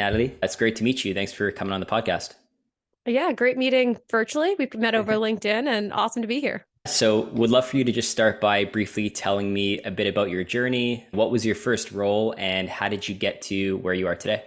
Natalie, it's great to meet you. Thanks for coming on the podcast. Yeah, great meeting virtually. We've met over LinkedIn and awesome to be here. So, would love for you to just start by briefly telling me a bit about your journey. What was your first role and how did you get to where you are today?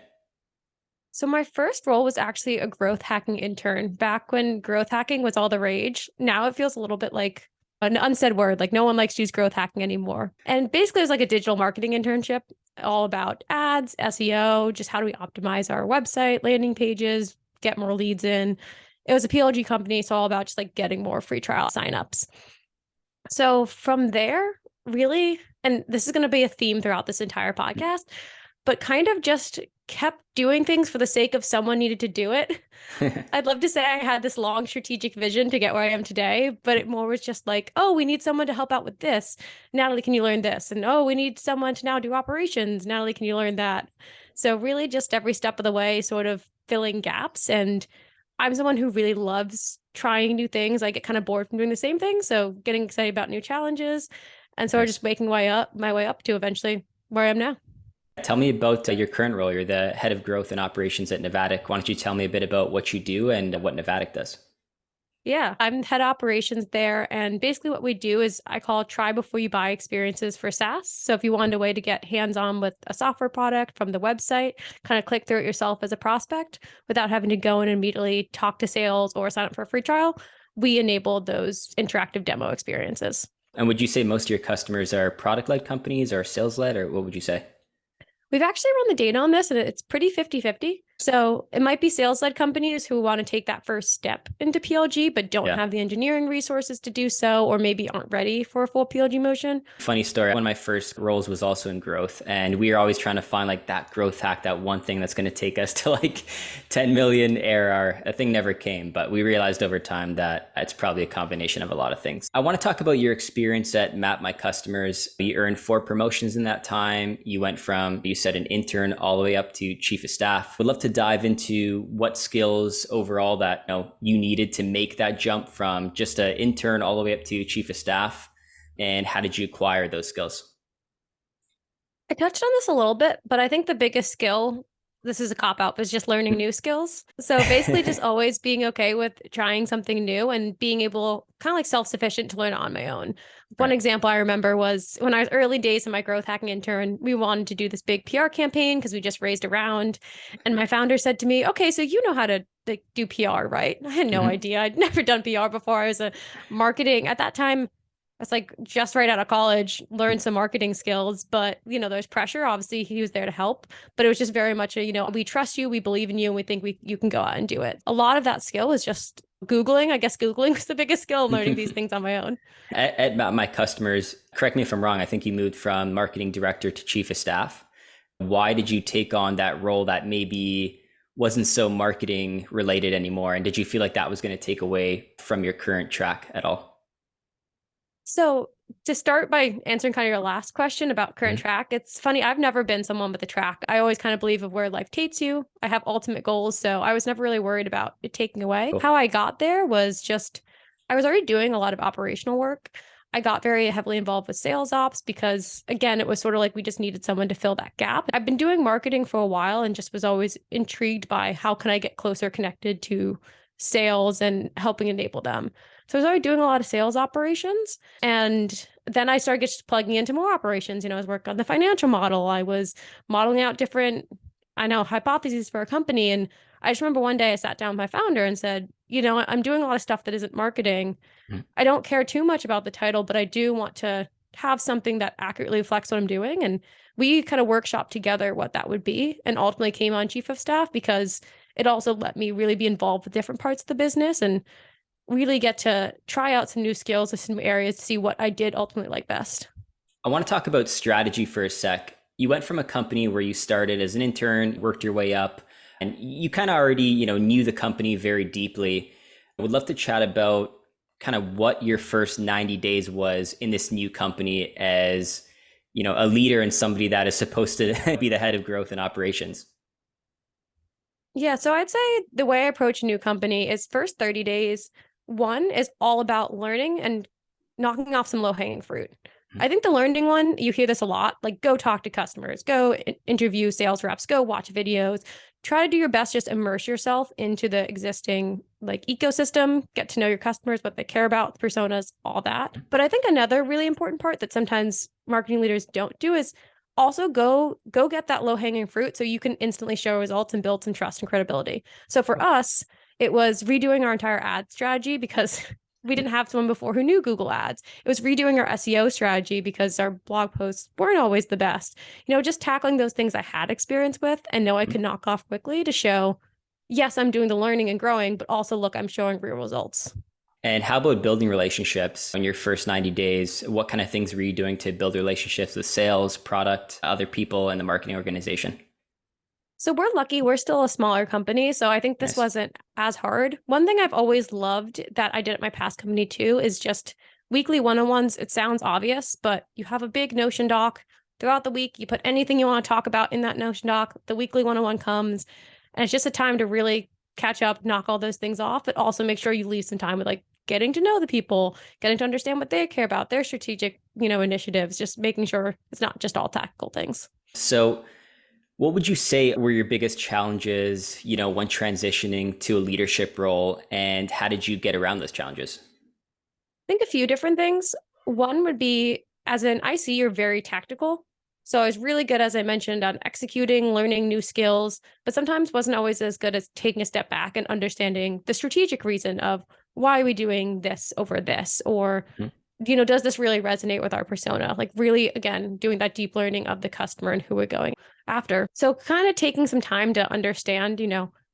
So my first role was actually a growth hacking intern back when growth hacking was all the rage. Now it feels a little bit like an unsaid word, like no one likes to use growth hacking anymore. And basically it was like a digital marketing internship, all about ads, SEO, just how do we optimize our website, landing pages, get more leads in. It was a PLG company, so all about just like getting more free trial signups. So from there, really, and this is going to be a theme throughout this entire podcast, but kind of just kept doing things for the sake of someone needed to do it. I'd love to say I had this long strategic vision to get where I am today, but it more was just like, oh, we need someone to help out with this. Natalie, can you learn this? And oh, we need someone to now do operations. Natalie, can you learn that? So really just every step of the way, sort of filling gaps. And I'm someone who really loves trying new things. I get kind of bored from doing the same thing. So getting excited about new challenges. And so we're Nice. just making my way up to eventually where I am now. Tell me about your current role. You're the head of growth and operations at Novatic. Why don't you tell me a bit about what you do and what Novatic does? Yeah, I'm head operations there. And basically, what we do is I call try before you buy experiences for Saas. So, if you wanted a way to get hands on with a software product from the website, kind of click through it yourself as a prospect without having to go and immediately talk to sales or sign up for a free trial, we enabled those interactive demo experiences. And would you say most of your customers are product led companies or sales led, or what would you say? We've actually run the data on this and it's pretty 50-50. So it might be sales led companies who want to take that first step into PLG, but don't Yeah. have the engineering resources to do so, or maybe aren't ready for a full PLG motion. Funny story. One of my first roles was also in growth, and we are always trying to find like that growth hack, that one thing that's going to take us to like 10 million ARR. That thing never came, but we realized over time that it's probably a combination of a lot of things. I want to talk about your experience at Map My Customers. You earned 4 promotions in that time. You went from, you said, an intern all the way up to chief of staff. Would love to dive into what skills overall that you needed to make that jump from just an intern all the way up to chief of staff, and how did you acquire those skills? I touched on this a little bit, but I think the biggest skill, this is a cop out, is just learning new skills. So basically, just always being okay with trying something new and being able, kind of like self sufficient to learn on my own. One Right. example I remember was when I was early days in my growth hacking intern, we wanted to do this big PR campaign because we just raised a round. And my founder said to me, okay, so you know how to like do PR, right? I had no Mm-hmm. idea. I'd never done PR before. I was a marketing at that time. It's like just right out of college, learned some marketing skills, but there's pressure. Obviously, he was there to help, but it was just very much we trust you, we believe in you, and we think you can go out and do it. A lot of that skill is just Googling. I guess Googling was the biggest skill, learning these things on my own. At My Customers, correct me if I'm wrong, I think you moved from marketing director to chief of staff. Why did you take on that role that maybe wasn't so marketing related anymore? And did you feel like that was going to take away from your current track at all? So to start by answering kind of your last question about current Mhm. track, it's funny. I've never been someone with a track. I always kind of believe of where life takes you. I have ultimate goals, so I was never really worried about it taking away. Cool. How I got there was just I was already doing a lot of operational work. I got very heavily involved with sales ops because again, it was sort of like we just needed someone to fill that gap. I've been doing marketing for a while and just was always intrigued by how can I get closer connected to sales and helping enable them. So I was already doing a lot of sales operations. And then I started just plugging into more operations. I was working on the financial model. I was modeling out different, hypotheses for a company. And I just remember one day I sat down with my founder and said, I'm doing a lot of stuff that isn't marketing. Mhm. I don't care too much about the title, but I do want to have something that accurately reflects what I'm doing. And we kind of workshop together what that would be and ultimately came on chief of staff because it also let me really be involved with different parts of the business and really get to try out some new skills in some areas to see what I did ultimately like best. I want to talk about strategy for a sec. You went from a company where you started as an intern, worked your way up, and you kind of already, knew the company very deeply. I would love to chat about kind of what your first 90 days was in this new company as, a leader and somebody that is supposed to be the head of growth and operations. Yeah, so I'd say the way I approach a new company is first 30 days. One is all about learning and knocking off some low-hanging fruit. I think the learning one, you hear this a lot, like go talk to customers, go interview sales reps, go watch videos, try to do your best, just immerse yourself into the existing like ecosystem, get to know your customers, what they care about, personas, all that. But I think another really important part that sometimes marketing leaders don't do is also go get that low-hanging fruit so you can instantly show results and build some trust and credibility. So for us, it was redoing our entire ad strategy because we didn't have someone before who knew Google Ads. It was redoing our SEO strategy because our blog posts weren't always the best. Just tackling those things I had experience with and know I could knock off quickly to show, yes, I'm doing the learning and growing, but also look, I'm showing real results. And how about building relationships in your first 90 days? What kind of things were you doing to build relationships with sales, product, other people in the marketing organization? So we're lucky, we're still a smaller company. So I think this Nice. wasn't as hard. One thing I've always loved that I did at my past company too is just weekly one-on-ones. It sounds obvious, but you have a big Notion doc throughout the week. You put anything you want to talk about in that Notion doc. The weekly one-on-one comes, and it's just a time to really catch up, knock all those things off, but also make sure you leave some time with like getting to know the people, getting to understand what they care about, their strategic, initiatives, just making sure it's not just all tactical things. So, what would you say were your biggest challenges, when transitioning to a leadership role, and how did you get around those challenges? I think a few different things. One would be as an IC, you're very tactical. So I was really good, as I mentioned, on executing, learning new skills, but sometimes wasn't always as good as taking a step back and understanding the strategic reason of why are we doing this over this? Or, does this really resonate with our persona? Like really, again, doing that deep learning of the customer and who we're going after. So kind of taking some time to understand,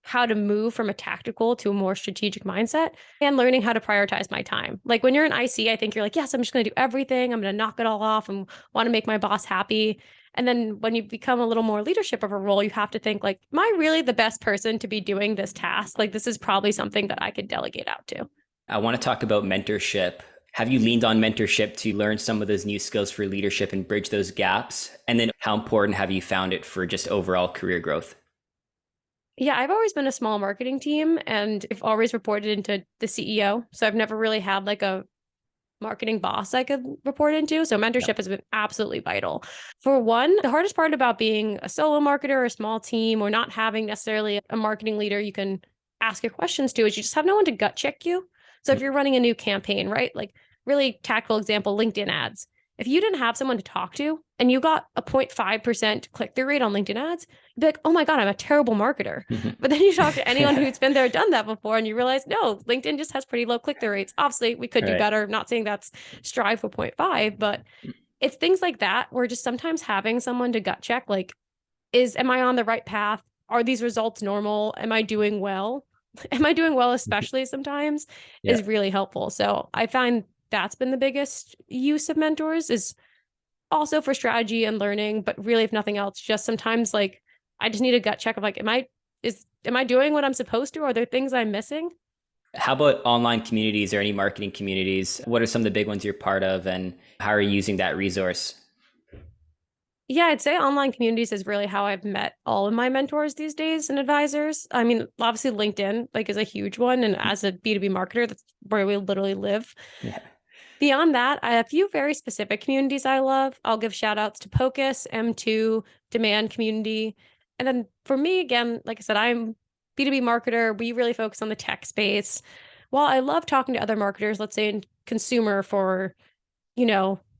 how to move from a tactical to a more strategic mindset and learning how to prioritize my time. Like when you're an IC, I think you're like, yes, I'm just going to do everything. I'm going to knock it all off and want to make my boss happy. And then when you become a little more leadership of a role, you have to think like, am I really the best person to be doing this task? Like this is probably something that I could delegate out to. I want to talk about mentorship. Have you leaned on mentorship to learn some of those new skills for leadership and bridge those gaps? And then how important have you found it for just overall career growth? Yeah, I've always been a small marketing team and I've always reported into the CEO. So I've never really had like a marketing boss I could report into. So mentorship has been absolutely vital. For one, the hardest part about being a solo marketer or a small team or not having necessarily a marketing leader you can ask your questions to is you just have no one to gut check you. So if you're running a new campaign, right? Like really tactical example, LinkedIn ads. If you didn't have someone to talk to and you got a 0.5% click-through rate on LinkedIn ads, you'd be like, oh my God, I'm a terrible marketer. But then you talk to anyone who's been there, done that before, and you realize, no, LinkedIn just has pretty low click-through rates. Obviously, we could do better. I'm not saying that's strive for 0.5, but it's things like that where just sometimes having someone to gut check, like, am I on the right path? Are these results normal? Am I doing well? Am I doing well, especially sometimes, is really helpful. So I find that's been the biggest use of mentors is also for strategy and learning, but really, if nothing else, just sometimes like I just need a gut check of like, am I doing what I'm supposed to? Are there things I'm missing? How about online communities or any marketing communities? What are some of the big ones you're part of, and how are you using that resource? Yeah, I'd say online communities is really how I've met all of my mentors these days and advisors. I mean, obviously LinkedIn like is a huge one. And as a B2B marketer, that's where we literally live. Yeah. Beyond that, I have a few very specific communities I love. I'll give shout outs to Pocus, M2, Demand Community. And then for me, again, like I said, I'm B2B marketer. We really focus on the tech space. While I love talking to other marketers, let's say in consumer for,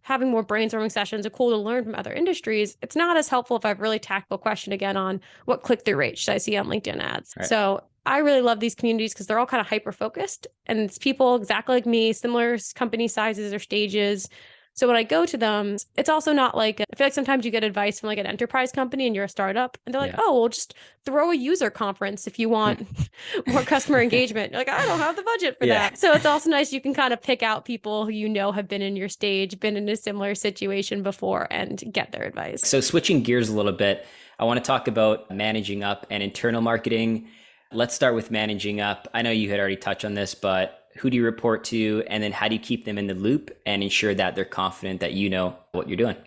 having more brainstorming sessions are cool to learn from other industries, it's not as helpful if I have a really tactical question again on what click-through rate should I see on LinkedIn ads. Right. So I really love these communities because they're all kind of hyper-focused and it's people exactly like me, similar company sizes or stages. So when I go to them, it's also not like, I feel like sometimes you get advice from like an enterprise company and you're a startup and they're like, oh, well, just throw a user conference if you want more customer engagement. You're like, I don't have the budget for that. So it's also nice. You can kind of pick out people who have been in your stage, been in a similar situation before and get their advice. So switching gears a little bit, I want to talk about managing up and internal marketing. Let's start with managing up. I know you had already touched on this, but who do you report to? And then how do you keep them in the loop and ensure that they're confident that you know what you're doing?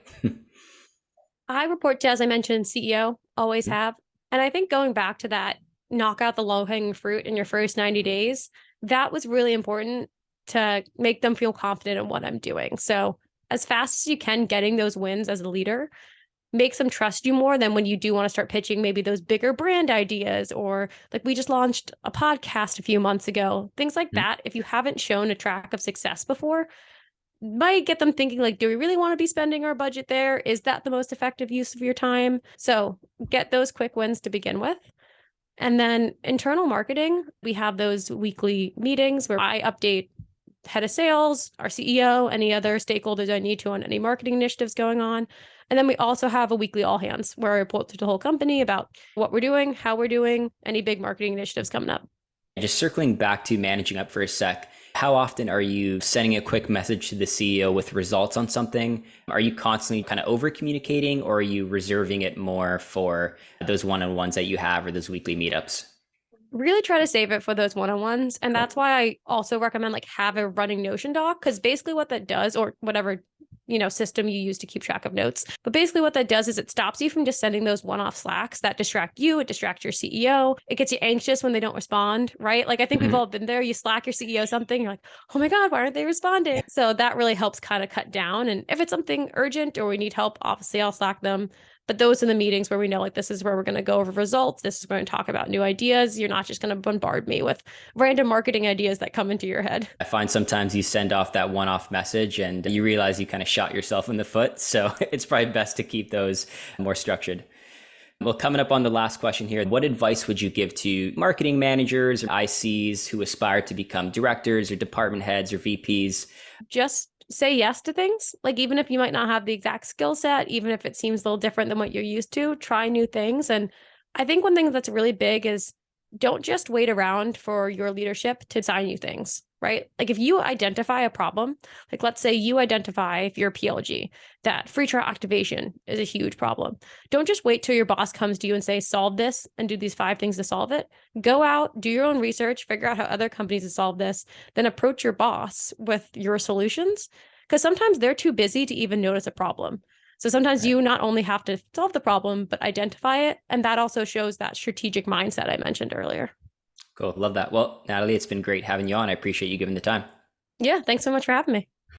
I report to, as I mentioned, CEO, always have. And I think going back to that, knock out the low-hanging fruit in your first 90 days, that was really important to make them feel confident in what I'm doing. So as fast as you can, getting those wins as a leader, makes them trust you more than when you do want to start pitching maybe those bigger brand ideas, or like we just launched a podcast a few months ago, things like that. If you haven't shown a track of success before, might get them thinking like, do we really want to be spending our budget there? Is that the most effective use of your time? So get those quick wins to begin with. And then internal marketing, we have those weekly meetings where I update head of sales, our CEO, any other stakeholders I need to on any marketing initiatives going on. And then we also have a weekly all hands where I report to the whole company about what we're doing, how we're doing, any big marketing initiatives coming up. Just circling back to managing up for a sec, how often are you sending a quick message to the CEO with results on something? Are you constantly kind of over communicating, or are you reserving it more for those one-on-ones that you have or those weekly meetups? Really try to save it for those one-on-ones. And that's why I also recommend like have a running Notion doc, because basically what that does, or whatever, system you use to keep track of notes. But basically what that does is it stops you from just sending those one-off Slacks that distract you. It distracts your CEO. It gets you anxious when they don't respond, right? Like I think we've all been there. You Slack your CEO something, you're like, oh my God, why aren't they responding? So that really helps kind of cut down. And if it's something urgent or we need help, obviously I'll Slack them. But those are the meetings where we know like this is where we're going to go over results. This is going to talk about new ideas. You're not just going to bombard me with random marketing ideas that come into your head. I find sometimes you send off that one-off message and you realize you kind of shot yourself in the foot. So it's probably best to keep those more structured. Well, coming up on the last question here, what advice would you give to marketing managers or ICs who aspire to become directors or department heads or VPs? Just say yes to things. Like even if you might not have the exact skill set, even if it seems a little different than what you're used to, try new things. And I think one thing that's really big is don't just wait around for your leadership to assign you things, right? Like if you identify a problem, like let's say you identify, if you're a PLG, that free trial activation is a huge problem. Don't just wait till your boss comes to you and say, solve this and do these 5 things to solve it. Go out, do your own research, figure out how other companies have solved this, then approach your boss with your solutions. Because sometimes they're too busy to even notice a problem. So sometimes you not only have to solve the problem, but identify it. And that also shows that strategic mindset I mentioned earlier. Cool. Love that. Well, Natalie, it's been great having you on. I appreciate you giving the time. Yeah, thanks so much for having me.